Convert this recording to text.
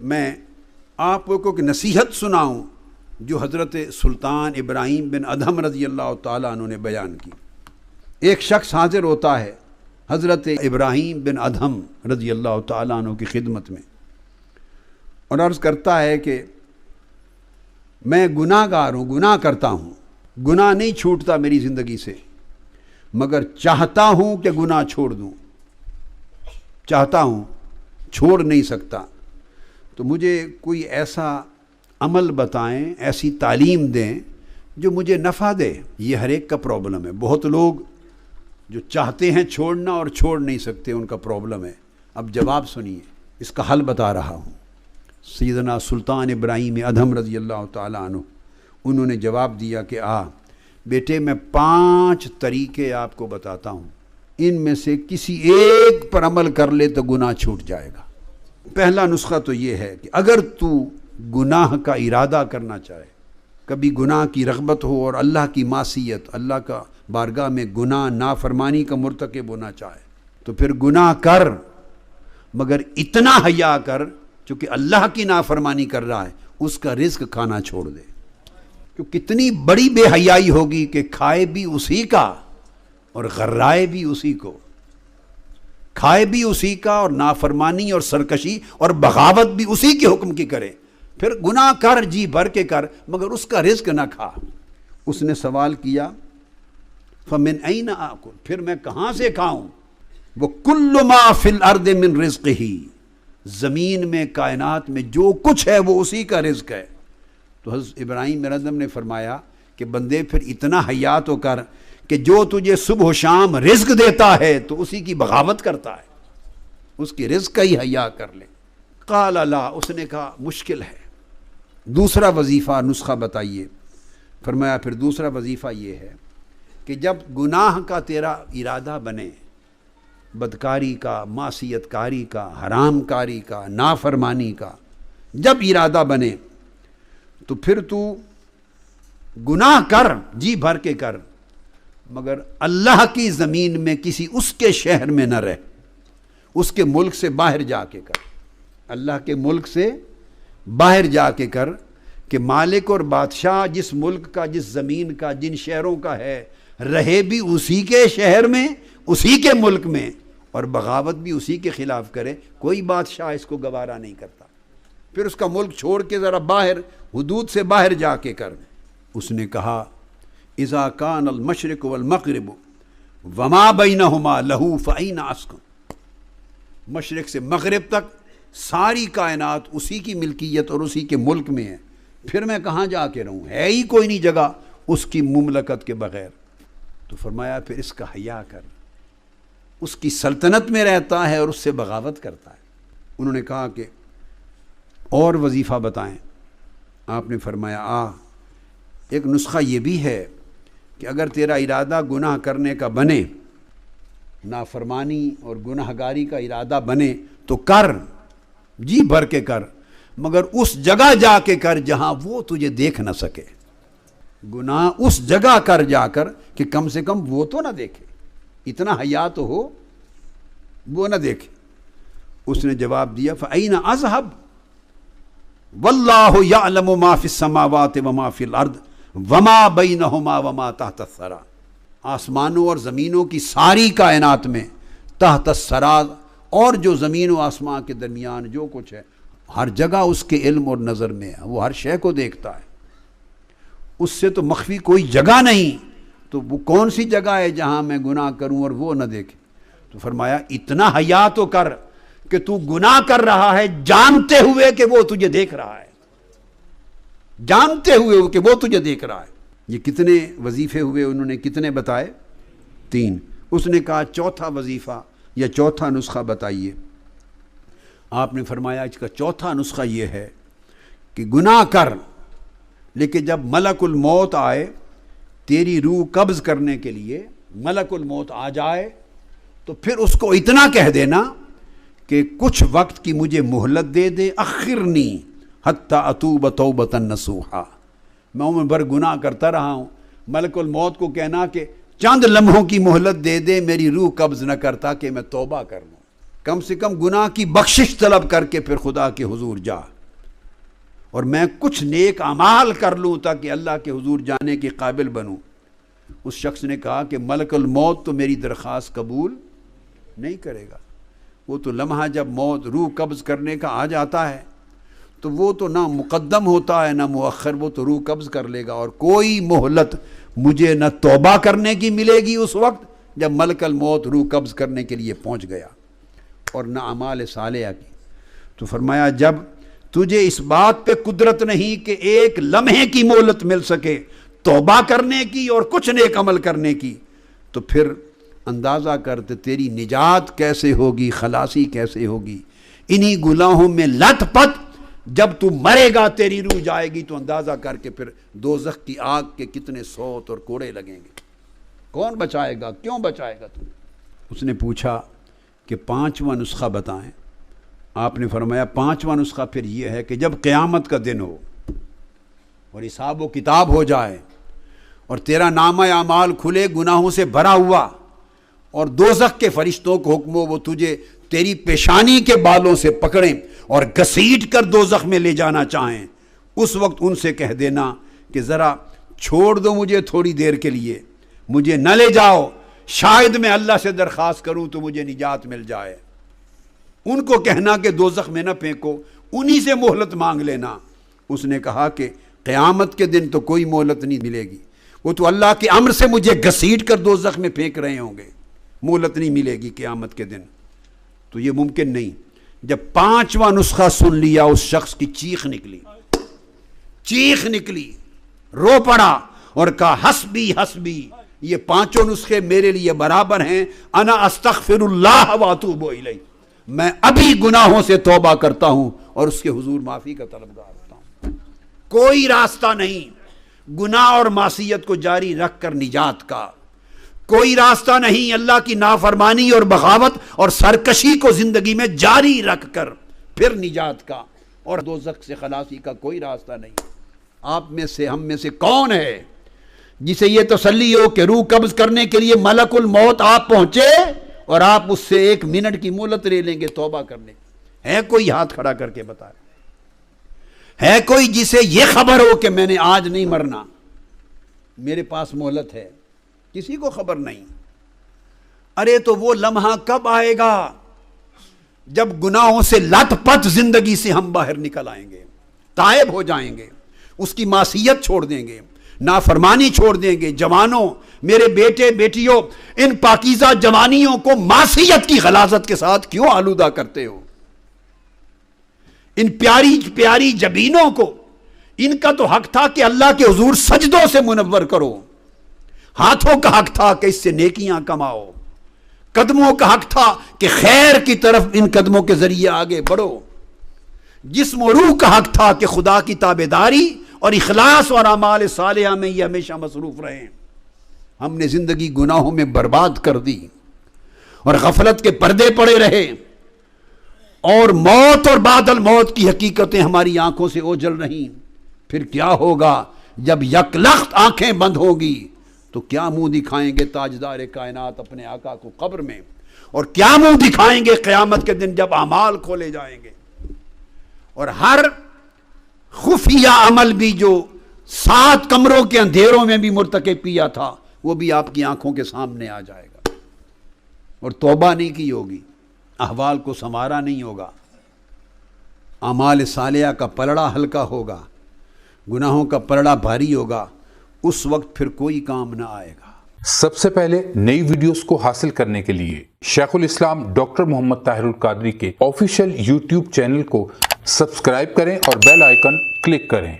میں آپ کو ایک نصیحت سناؤں جو حضرت سلطان ابراہیم بن ادھم رضی اللہ تعالیٰ عنہ نے بیان کی۔ ایک شخص حاضر ہوتا ہے حضرت ابراہیم بن ادھم رضی اللہ تعالیٰ عنہ کی خدمت میں اور عرض کرتا ہے کہ میں گناہ گار ہوں، گناہ کرتا ہوں، گناہ نہیں چھوٹتا میری زندگی سے، مگر چاہتا ہوں کہ گناہ چھوڑ دوں، چاہتا ہوں، چھوڑ نہیں سکتا۔ تو مجھے کوئی ایسا عمل بتائیں، ایسی تعلیم دیں جو مجھے نفع دے۔ یہ ہر ایک کا پرابلم ہے۔ بہت لوگ جو چاہتے ہیں چھوڑنا اور چھوڑ نہیں سکتے، ان کا پرابلم ہے۔ اب جواب سنیے، اس کا حل بتا رہا ہوں۔ سیدنا سلطان ابراہیم ادھم رضی اللہ تعالیٰ عنہ انہوں نے جواب دیا کہ بیٹے میں 5 طریقے آپ کو بتاتا ہوں، ان میں سے کسی ایک پر عمل کر لے تو گناہ چھوٹ جائے گا۔ پہلا نسخہ تو یہ ہے کہ اگر تو گناہ کا ارادہ کرنا چاہے، کبھی گناہ کی رغبت ہو اور اللہ کی معصیت، اللہ کا بارگاہ میں گناہ نافرمانی کا مرتکب ہونا چاہے، تو پھر گناہ کر، مگر اتنا حیا کر چونکہ اللہ کی نافرمانی کر رہا ہے اس کا رزق کھانا چھوڑ دے۔ کہ کتنی بڑی بے حیائی ہوگی کہ کھائے بھی اسی کا اور غرائے بھی اسی کو، کھائے بھی اسی کا اور نافرمانی اور سرکشی اور بغاوت بھی اسی کے حکم کی کرے، پھر گناہ کر، جی بھر کے کر، مگر اس کا رزق نہ کھا۔ اس نے سوال کیا فَمِنْ أَيْنَ آكُلْ، پھر میں کہاں سے کھاؤں؟ وَكُلُّ مَا فِي الْأَرْضِ مِنْ رِزْقِهِ، زمین میں، کائنات میں جو کچھ ہے وہ اسی کا رزق ہے۔ تو حضرت ابراہیم بن ادھم نے فرمایا کہ بندے پھر اتنا حیا تو کر کہ جو تجھے صبح و شام رزق دیتا ہے تو اسی کی بغاوت کرتا ہے، اس کی رزق کا ہی حیا کر لے۔ قال لا، اس نے کہا مشکل ہے، دوسرا وظیفہ نسخہ بتائیے۔ فرمایا پھر دوسرا وظیفہ یہ ہے کہ جب گناہ کا تیرا ارادہ بنے، بدکاری کا، معصیت کاری کا، حرام کاری کا، نافرمانی کا جب ارادہ بنے تو پھر تو گناہ کر، جی بھر کے کر، مگر اللہ کی زمین میں کسی اس کے شہر میں نہ رہ، اس کے ملک سے باہر جا کے کر، اللہ کے ملک سے باہر جا کے کر، کہ مالک اور بادشاہ جس ملک کا، جس زمین کا، جن شہروں کا ہے، رہے بھی اسی کے شہر میں، اسی کے ملک میں، اور بغاوت بھی اسی کے خلاف کرے۔ کوئی بادشاہ اس کو گوارا نہیں کرتا۔ پھر اس کا ملک چھوڑ کے ذرا باہر، حدود سے باہر جا کے کر۔ اس نے کہا اذا کان المشرق والمغرب وما بینہما لہو فأین اسکن، مشرق سے مغرب تک ساری کائنات اسی کی ملکیت اور اسی کے ملک میں ہے، پھر میں کہاں جا کے رہوں؟ ہے ہی کوئی نہیں جگہ اس کی مملکت کے بغیر۔ تو فرمایا پھر اس کا حیا کر، اس کی سلطنت میں رہتا ہے اور اس سے بغاوت کرتا ہے۔ انہوں نے کہا کہ اور وظیفہ بتائیں۔ آپ نے فرمایا ایک نسخہ یہ بھی ہے کہ اگر تیرا ارادہ گناہ کرنے کا بنے، نافرمانی اور گناہ گاری کا ارادہ بنے تو کر، جی بھر کے کر، مگر اس جگہ جا کے کر جہاں وہ تجھے دیکھ نہ سکے۔ گناہ اس جگہ کر جا کر کہ کم سے کم وہ تو نہ دیکھے، اتنا حیا تو ہو وہ نہ دیکھے۔ اس نے جواب دیا فأین اذهب واللہ یعلم ما فی السماوات وما فی الارض وما بینہما وما تحت الثری، آسمانوں اور زمینوں کی ساری کائنات میں، تحت الثری، اور جو زمین و آسمان کے درمیان جو کچھ ہے، ہر جگہ اس کے علم اور نظر میں ہے، وہ ہر شے کو دیکھتا ہے، اس سے تو مخفی کوئی جگہ نہیں۔ تو وہ کون سی جگہ ہے جہاں میں گناہ کروں اور وہ نہ دیکھے؟ تو فرمایا اتنا حیا تو کر کہ تو گناہ کر رہا ہے جانتے ہوئے کہ وہ تجھے دیکھ رہا ہے، جانتے ہوئے کہ وہ تجھے دیکھ رہا ہے۔ یہ کتنے وظیفے ہوئے؟ انہوں نے کتنے بتائے؟ 3۔ اس نے کہا چوتھا وظیفہ یا چوتھا نسخہ بتائیے۔ آپ نے فرمایا اس کا چوتھا نسخہ یہ ہے کہ گناہ کر، لیکن جب ملک الموت آئے تیری روح قبض کرنے کے لیے، ملک الموت آ جائے تو پھر اس کو اتنا کہہ دینا کہ کچھ وقت کی مجھے مہلت دے دے، اخرنی حتی اتوب توبۃ نصوحا، میں عمر بھر گناہ کرتا رہا ہوں، ملک الموت کو کہنا کہ چند لمحوں کی مہلت دے دے، میری روح قبض نہ کرتا کہ میں توبہ کر لوں۔ کم سے کم گناہ کی بخشش طلب کر کے پھر خدا کے حضور جا، اور میں کچھ نیک اعمال کر لوں تاکہ اللہ کے حضور جانے کے قابل بنوں۔ اس شخص نے کہا کہ ملک الموت تو میری درخواست قبول نہیں کرے گا، وہ تو لمحہ جب موت روح قبض کرنے کا آ جاتا ہے تو وہ تو نہ مقدم ہوتا ہے نہ مؤخر، وہ تو روح قبض کر لے گا، اور کوئی مہلت مجھے نہ توبہ کرنے کی ملے گی اس وقت جب ملک الموت روح قبض کرنے کے لیے پہنچ گیا، اور نہ اعمال صالحہ کی۔ تو فرمایا جب تجھے اس بات پہ قدرت نہیں کہ ایک لمحے کی مہلت مل سکے توبہ کرنے کی اور کچھ نیک عمل کرنے کی، تو پھر اندازہ کرتے تیری نجات کیسے ہوگی، خلاصی کیسے ہوگی۔ انہی گناہوں میں لت پت جب تو مرے گا تیری روح جائے گی، تو اندازہ کر کے پھر دوزخ کی آگ کے کتنے سوت اور کوڑے لگیں گے، کون بچائے گا، کیوں بچائے گا تم؟ اس نے پوچھا کہ 5واں نسخہ بتائیں۔ آپ نے فرمایا 5واں نسخہ پھر یہ ہے کہ جب قیامت کا دن ہو اور حساب و کتاب ہو جائے اور تیرا نامہ اعمال کھلے گناہوں سے بھرا ہوا، اور دوزخ کے فرشتوں کو حکم ہو وہ تجھے تیری پیشانی کے بالوں سے پکڑیں اور گھسیٹ کر دوزخ میں لے جانا چاہیں، اس وقت ان سے کہہ دینا کہ ذرا چھوڑ دو مجھے تھوڑی دیر کے لیے، مجھے نہ لے جاؤ، شاید میں اللہ سے درخواست کروں تو مجھے نجات مل جائے۔ ان کو کہنا کہ دوزخ میں نہ پھینکو، انہی سے مہلت مانگ لینا۔ اس نے کہا کہ قیامت کے دن تو کوئی مہلت نہیں ملے گی، وہ تو اللہ کے امر سے مجھے گھسیٹ کر دوزخ میں پھینک رہے ہوں گے، مہلت نہیں ملے گی قیامت کے دن۔ تو یہ ممکن نہیں۔ جب 5واں نسخہ سن لیا اس شخص کی چیخ نکلی، رو پڑا اور کہا حسبی حسبی، یہ 5 نسخے میرے لیے برابر ہیں، انا استغفر اللہ واتوب الیہ، میں ابھی گناہوں سے توبہ کرتا ہوں اور اس کے حضور معافی کا طلبگار ہوتا ہوں۔ کوئی راستہ نہیں گناہ اور معصیت کو جاری رکھ کر نجات کا، کوئی راستہ نہیں اللہ کی نافرمانی اور بغاوت اور سرکشی کو زندگی میں جاری رکھ کر پھر نجات کا، اور دوزخ سے خلاصی کا کوئی راستہ نہیں۔ آپ میں سے، ہم میں سے کون ہے جسے یہ تسلی ہو کہ روح قبض کرنے کے لیے ملک الموت آپ پہنچے اور آپ اس سے 1 منٹ کی مہلت لے لیں گے توبہ کرنے؟ ہے کوئی ہاتھ کھڑا کر کے بتائے؟ ہے کوئی جسے یہ خبر ہو کہ میں نے آج نہیں مرنا، میرے پاس مہلت ہے؟ کسی کو خبر نہیں۔ ارے تو وہ لمحہ کب آئے گا جب گناہوں سے لت پت زندگی سے ہم باہر نکل آئیں گے، تائب ہو جائیں گے، اس کی معصیت چھوڑ دیں گے، نافرمانی چھوڑ دیں گے۔ جوانوں، میرے بیٹے بیٹیوں، ان پاکیزہ جوانیوں کو معصیت کی غلاظت کے ساتھ کیوں آلودہ کرتے ہو؟ ان پیاری پیاری جبینوں کو، ان کا تو حق تھا کہ اللہ کے حضور سجدوں سے منور کرو، ہاتھوں کا حق تھا کہ اس سے نیکیاں کماؤ، قدموں کا حق تھا کہ خیر کی طرف ان قدموں کے ذریعے آگے بڑھو، جسم و روح کا حق تھا کہ خدا کی تابعداری اور اخلاص اور اعمال صالحہ میں یہ ہمیشہ مصروف رہیں۔ ہم نے زندگی گناہوں میں برباد کر دی اور غفلت کے پردے پڑے رہے، اور موت اور بعد الموت کی حقیقتیں ہماری آنکھوں سے اوجھل رہیں۔ پھر کیا ہوگا جب یکلخت آنکھیں بند ہوگی؟ تو کیا منہ دکھائیں گے تاجدار کائنات اپنے آقا کو قبر میں، اور کیا منہ دکھائیں گے قیامت کے دن جب اعمال کھولے جائیں گے، اور ہر خفیہ عمل بھی جو 7 کمروں کے اندھیروں میں بھی مرتکب کیا تھا وہ بھی آپ کی آنکھوں کے سامنے آ جائے گا، اور توبہ نہیں کی ہوگی، احوال کو سنوارا نہیں ہوگا، اعمال صالحہ کا پلڑا ہلکا ہوگا، گناہوں کا پلڑا بھاری ہوگا، اس وقت پھر کوئی کام نہ آئے گا۔ سب سے پہلے نئی ویڈیوز کو حاصل کرنے کے لیے شیخ الاسلام ڈاکٹر محمد طاہر القادری کے آفیشیل یوٹیوب چینل کو سبسکرائب کریں اور بیل آئیکن کلک کریں۔